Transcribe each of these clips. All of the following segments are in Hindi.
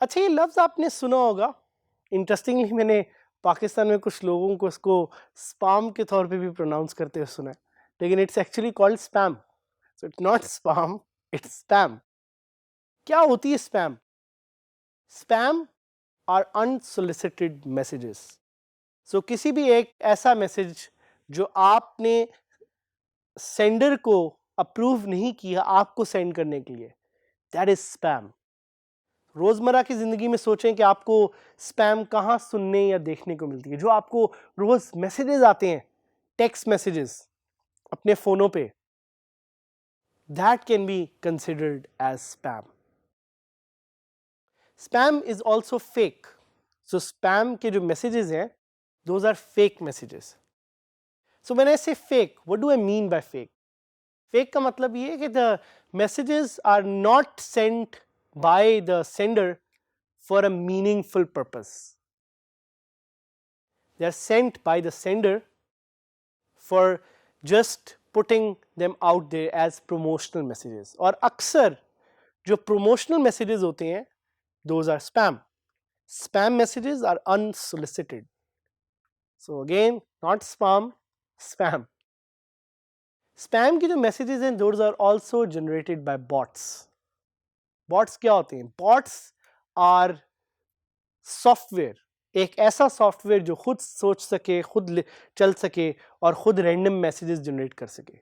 अच्छा, ये लफ्ज़ आपने सुना होगा। इंटरेस्टिंगली मैंने पाकिस्तान में कुछ लोगों को इसको स्पाम के तौर पे भी प्रोनाउंस करते हुए सुना है, लेकिन it's actually called spam. So it's not spam, it's spam. क्या होती है spam? Spam are unsolicited messages. So किसी भी एक ऐसा मैसेज जो आपने सेंडर को अप्रूव नहीं किया आपको सेंड करने के लिए, दैट इज स्पैम। रोजमर्रा की जिंदगी में सोचें कि आपको स्पैम कहाँ सुनने या देखने को मिलती है। जो आपको रोज मैसेजेस आते हैं, टेक्स्ट मैसेजेस अपने फोनों पे, that can be considered as spam. Spam is also fake. So spam के जो मैसेजेस हैं, those are fake messages. So when I say fake, what do I mean by fake? Fake का मतलब ये है कि the messages are not sent by the sender for a meaningful purpose. They are sent by the sender for just putting them out there as promotional messages. और अक्सर जो promotional messages होते हैं, those are spam. Spam messages are unsolicited. So again, not spam, spam. Spam की जो messages हैं, those are also generated by bots. Bots क्या होते हैं? Bots are सॉफ्टवेयर, एक ऐसा सॉफ्टवेयर जो खुद सोच सके, खुद चल सके और खुद रैंडम मैसेजेस जनरेट कर सके।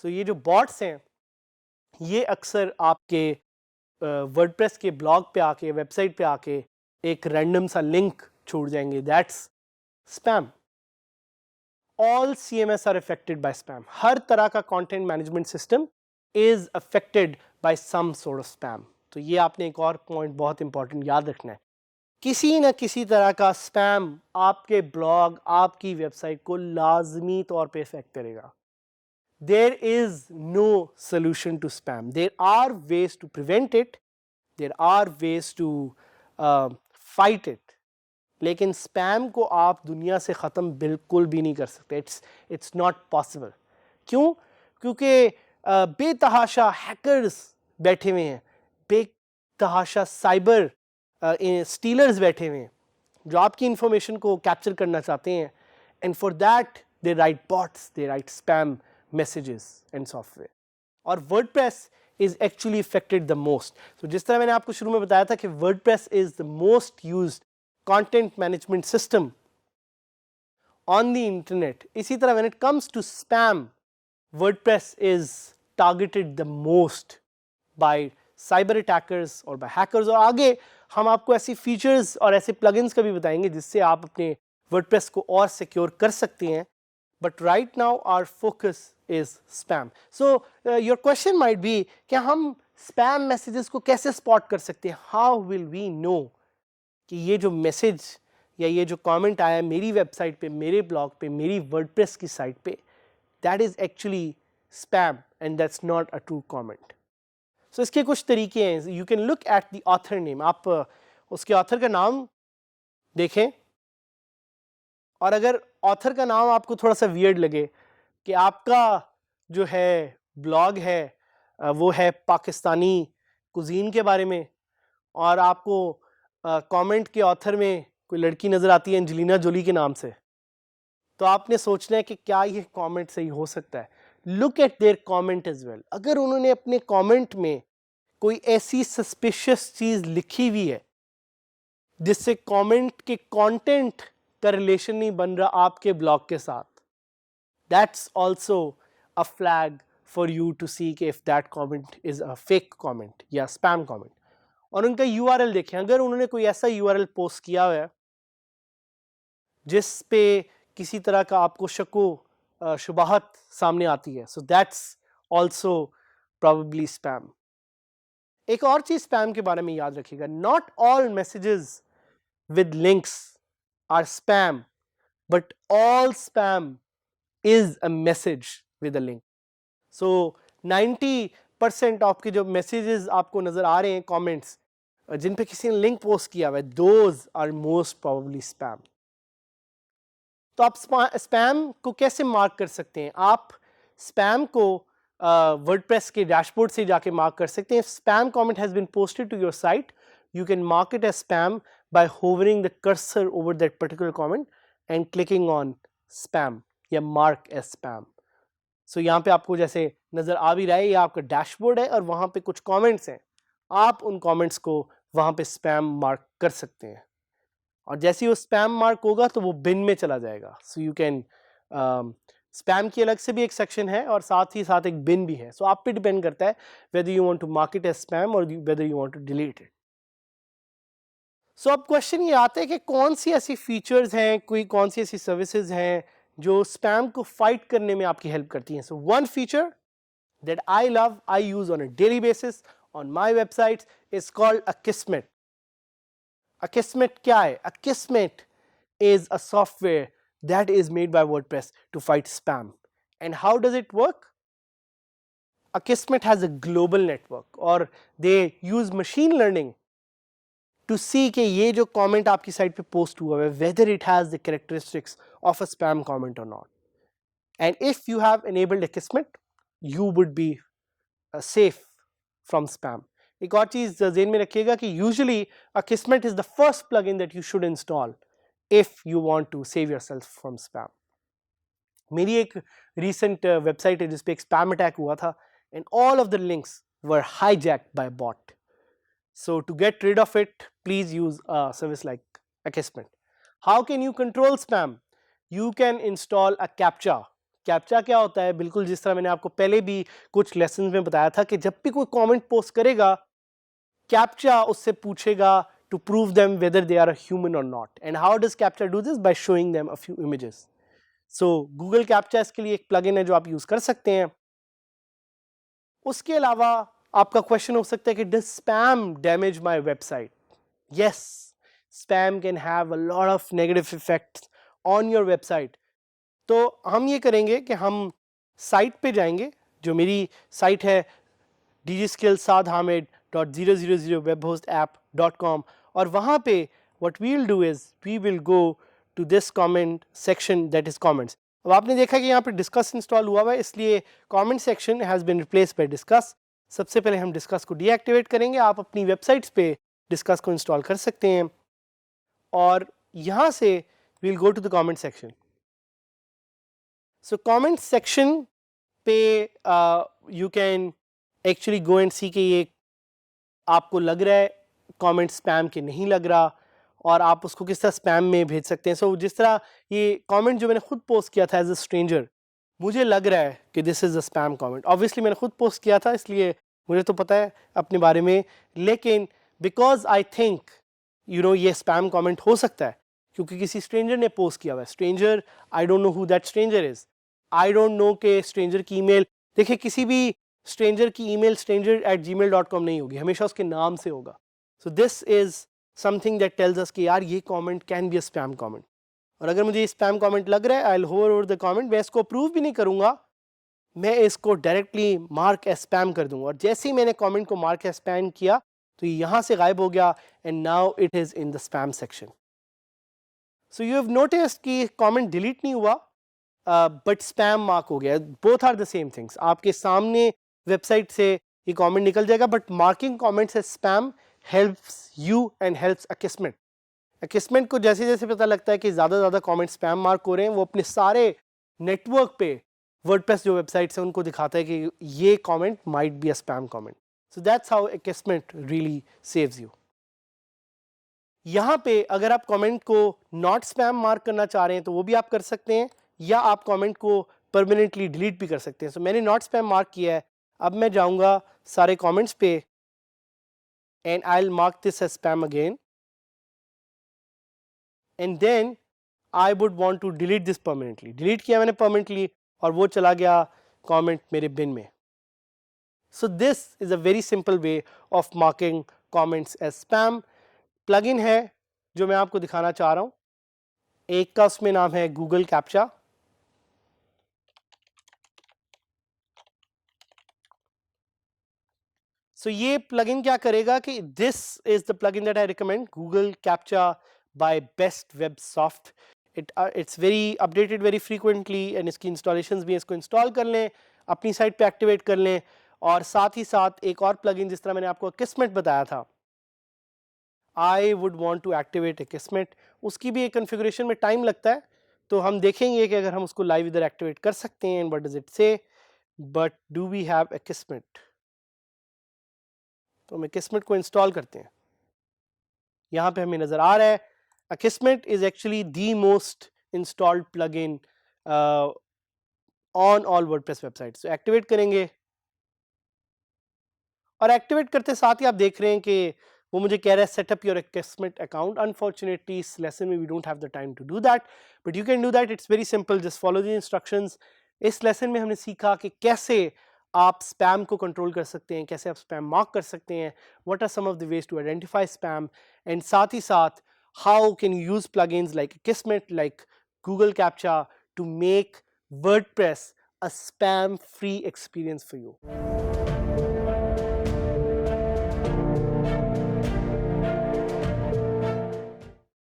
सो ये जो बॉट्स हैं, ये अक्सर आपके वर्डप्रेस के ब्लॉग पे आके, वेबसाइट पे आके एक रैंडम सा लिंक छोड़ जाएंगे। That's spam. All CMS are affected by spam. हर तरह का content management system is affected by some sort of spam. तो ये आपने एक और पॉइंट बहुत इंपॉर्टेंट याद रखना है, किसी न किसी तरह का स्पैम आपके ब्लॉग, आपकी वेबसाइट को लाजमी तौर पे इफेक्ट करेगा। There is no solution to spam. There are ways to prevent it, there are ways to fight it, लेकिन स्पैम को आप दुनिया से ख़त्म बिल्कुल भी नहीं कर सकते। It's not possible. क्यों? क्योंकि बेतहाशा हैकर्स बैठे हुए हैं, बेतहाशा साइबर स्टीलर्स बैठे हुए हैं जो आपकी इंफॉर्मेशन को कैप्चर करना चाहते हैं, and for that they write bots, they write spam messages and software. और WordPress is actually effected the most. तो जिस तरह मैंने आपको शुरू में बताया था कि WordPress is the most used content management system on the internet, इसी तरह when it comes to spam, WordPress is targeted the most by cyber attackers और बाय हैकर्स। और आगे हम आपको ऐसी फीचर्स और ऐसे प्लगइन्स का भी बताएंगे जिससे आप अपने वर्डप्रेस को और सिक्योर कर सकते हैं। But right now our focus is spam. So your question might be कि हम स्पैम मैसेजेस को कैसे स्पॉट कर सकते हैं? हाउ विल वी नो कि ये जो मैसेज या ये जो कमेंट आया है मेरी वेबसाइट पे, मेरे ब्लॉग पे, मेरी वर्डप्रेस की साइट पे, that is actually spam and that's not a true comment. So इसके कुछ तरीके हैं। You can look at the author name. आप उसके ऑथर का नाम देखें, और अगर ऑथर का नाम आपको थोड़ा सा वियर्ड लगे कि आपका जो है ब्लॉग है वो है पाकिस्तानी कुजीन के बारे में, और आपको कमेंट के ऑथर में कोई लड़की नज़र आती है एंजेलिना जोली के नाम से, तो आपने सोचना है कि क्या ये कमेंट सही हो सकता है। Look at their comment as well. अगर उन्होंने अपने कमेंट में कोई ऐसी सस्पिशियस चीज़ लिखी हुई है जिससे कमेंट के कंटेंट का रिलेशन नहीं बन रहा आपके ब्लॉग के साथ, that's also a flag for you to see कि if that comment is a fake comment या स्पैम कमेंट। और उनका यूआरएल देखें। अगर उन्होंने कोई ऐसा यूआरएल पोस्ट किया हुआ है जिस पे किसी तरह का आपको शको शुबहत सामने आती है, so that's also probably spam. एक और चीज स्पैम के बारे में याद रखिएगा, not all messages with links are spam, but all spam is a message with a link. So 90% आपके जो मैसेजेस आपको नजर आ रहे हैं कमेंट्स जिन पे किसी ने लिंक पोस्ट किया हुआ है, those are most probably spam. तो आप स्पैम को कैसे मार्क कर सकते हैं? आप स्पैम को वर्डप्रेस के डैशबोर्ड से जाके मार्क कर सकते हैं। Spam comment has been posted to your site, you can mark it as spam by hovering the cursor over that particular comment and clicking on spam या mark as spam. So यहाँ पे आपको जैसे नजर आ भी रहा है, ये आपका डैशबोर्ड है और वहाँ पे कुछ कमेंट्स हैं, आप उन कमेंट्स को वहाँ पे स्पैम मार्क कर सकते हैं और जैसे ही वो स्पैम मार्क होगा तो वो बिन में चला जाएगा. सो यू कैन स्पैम की अलग से भी एक सेक्शन है और साथ ही साथ एक बिन भी है. सो आप पे डिपेंड करता है whether you want to mark it as spam or whether you want to delete it. सो अब क्वेश्चन ये आता है कि कौन सी ऐसी फीचर्स हैं, कोई कौन सी ऐसी सर्विसेज हैं जो स्पैम को फाइट करने में आपकी हेल्प करती हैं. So one feature that I love, I use on a daily basis on my websites is called Akismet. Akismet क्या है? Akismet is a software that is made by WordPress to fight spam. And how does it work? Akismet has a global network और they use machine learning to see कि ये जो comment आपकी साइट पे पोस्ट हुआ है whether it has the characteristics of a spam comment or not. And if you have enabled Akismet, you would be safe from spam. एक और चीज़ ज़हन में रखिएगा कि usually Akismet is the first plugin that you should install if you want to save yourself from spam. मेरी एक recent website है जिस पे एक spam attack हुआ था and all of the links were hijacked by a bot. So to get rid of it, please use a service like Akismet. How can you control spam? You can install a CAPTCHA. Captcha क्या होता है? बिल्कुल जिस तरह मैंने आपको पहले भी कुछ लेसन में बताया था कि जब भी कोई कमेंट पोस्ट करेगा कैप्चा उससे पूछेगा to prove them whether they are a human or not. And how does CAPTCHA do this? By showing them a few images. So Google CAPTCHA इसके लिए एक प्लगइन है जो आप यूज कर सकते हैं. उसके अलावा आपका क्वेश्चन हो सकता है कि does spam damage my website? Yes, spam can have a lot of negative effects on your website. तो हम ये करेंगे कि हम साइट पे जाएंगे, जो मेरी साइट है dgskillsadhamid.000webhostapp.com और वहाँ पे what we will do is we will go to this comment section that is comments. अब आपने देखा कि यहाँ पे डिस्कस इंस्टॉल हुआ हुआ है इसलिए comment section has been replaced by Disqus. सबसे पहले हम डिस्कस को डीएक्टिवेट करेंगे. आप अपनी वेबसाइट्स पे डिस्कस को इंस्टॉल कर सकते हैं और यहाँ से we will go to the comment section. So comment section पे you can actually go and see कि ये आपको लग रहा है कमेंट स्पैम के नहीं लग रहा और आप उसको किस तरह स्पैम में भेज सकते हैं. सो जिस तरह ये कमेंट जो मैंने खुद पोस्ट किया था एज अ स्ट्रेंजर, मुझे लग रहा है कि this is a spam comment. Obviously मैंने खुद पोस्ट किया था इसलिए मुझे तो पता है अपने बारे में, लेकिन बिकॉज आई थिंक ये स्पैम कमेंट हो सकता है क्योंकि किसी स्ट्रेंजर ने पोस्ट किया हुआ है. Stranger, I don't know who that stranger is. I don't know कि स्ट्रेंजर की ईमेल, देखिए किसी भी स्ट्रेंजर की ईमेल stranger@gmail.com नहीं होगी, हमेशा उसके नाम से होगा. So this is something that tells us कि यार ये comment can be a spam comment. और अगर मुझे स्पैम कमेंट लग रहा है I will hover over the comment. मैं इसको अप्रूव भी नहीं करूँगा, मैं इसको डायरेक्टली मार्क एज स्पैम कर दूंगा और जैसे ही मैंने कमेंट को मार्क एज स्पैम किया तो ये यहाँ से गायब हो गया and now it is in the spam section. So you have noticed कि कमेंट डिलीट नहीं हुआ बट स्पैम मार्क हो गया. Both are the same things. आपके सामने वेबसाइट से ये कमेंट निकल जाएगा but marking comments as spam helps you and helps Akismet. Akismet को जैसे जैसे पता लगता है कि ज़्यादा कमेंट स्पैम मार्क हो रहे हैं, वो अपने सारे नेटवर्क पे वर्डप्रेस जो वेबसाइट्स हैं उनको दिखाता है कि ये comment might be a spam comment. So that's how Akismet really saves you. यहाँ पे अगर आप कमेंट को नॉट स्पैम मार्क करना चाह रहे हैं तो वो भी आप कर सकते हैं या आप कमेंट को परमानेंटली डिलीट भी कर सकते हैं. सो मैंने नॉट स्पैम मार्क किया है. अब मैं जाऊंगा सारे कमेंट्स पे and I will mark this as spam again and then I would want to delete this permanently. Delete किया मैंने परमानेंटली और वो चला गया कमेंट मेरे बिन में. So this is a very simple way of marking comments as spam. Plugin है जो मैं आपको दिखाना चाह रहा हूँ. एक का उसमें नाम है गूगल कैप्चा. सो ये प्लगइन क्या करेगा कि this is the plugin that I recommend, Google Captcha by Best Web Soft. It's very updated very frequently and इसकी इंस्टॉलेशंस भी, इसको इंस्टॉल कर लें, अपनी साइट पे एक्टिवेट कर लें. और साथ ही साथ एक और प्लगइन जिस तरह मैंने आपको किस्मेट बताया था, I would want to activate Akismet, उसकी भी एक configuration में time लगता है, तो हम देखेंगे कि अगर हम उसको live इधर activate कर सकते हैं, what does it say, but do we have Akismet? तो हम Akismet को install करते हैं, यहाँ पे हमें नजर आ रहा है Akismet is actually the most installed plugin on all WordPress websites. So activate करेंगे और एक्टिवेट करते साथ ही आप देख रहे हैं कि वो मुझे कह रहा है set up your Akismet account. Unfortunately इस लेसन में we don't have the time to do that, but you can do that. It's very simple, just follow the instructions. इस लेसन में हमने सीखा कि कैसे आप स्पैम को कंट्रोल कर सकते हैं, कैसे आप स्पैम मार्क कर सकते हैं, what are some of the ways to identify spam, and साथ ही साथ how can you use plugins like Akismet, like Google Captcha to make WordPress a spam free experience for you.